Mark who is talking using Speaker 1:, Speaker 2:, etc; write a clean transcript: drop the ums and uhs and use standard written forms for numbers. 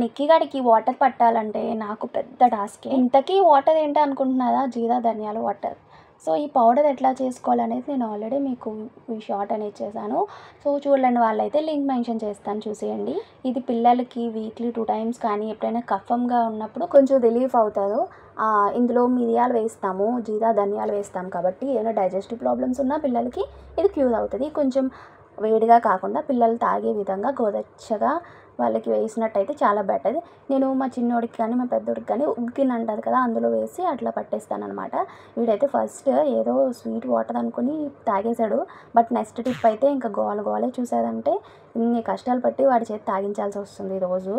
Speaker 1: Mickey గాడికి water పట్టాలంటే నాకు పెద్ద టాస్కే. ఇంతకీ వాటర్ ఏంటి అనుకుంటున్నారా? జీరా ధనియాల వాటర్. సో ఈ పౌడర్ ఎట్లా చేసుకోవాలనేది నేను ఆల్రెడీ మీకు ఈ షార్ట్ అనేది చేశాను. సో చూడండి, వాళ్ళైతే లింక్ మెన్షన్ చేస్తాను, చూసేయండి. ఇది పిల్లలకి వీక్లీ 2 టైమ్స్ కానీ ఎప్పుడైనా కఫంగా ఉన్నప్పుడు కొంచెం రిలీఫ్ అవుతారు. ఇందులో మిరియాలు వేస్తాము, జీరా ధనియాలు వేస్తాం కాబట్టి ఏమైనా డైజెస్టివ్ ప్రాబ్లమ్స్ ఉన్నా పిల్లలకి ఇది క్యూర్ అవుతుంది. కొంచెం వేడిగా కాకుండా పిల్లలు తాగే విధంగా గోరెచ్చగా వాళ్ళకి వేసినట్టయితే చాలా బెటర్. నేను మా చిన్నోడికి కానీ మా పెద్దోడికి కానీ ఉగ్గిన్ అంటారు కదా, అందులో వేసి అట్లా పట్టేస్తానమాట. వీడైతే ఫస్ట్ ఏదో స్వీట్ వాటర్ అనుకుని తాగేశాడు. బట్ నెక్స్ట్ టిప్ అయితే ఇంకా గోలే చూసారంటే ఇన్ని కష్టాలు పట్టి వాడి చేతి తాగించాల్సి వస్తుంది రోజు.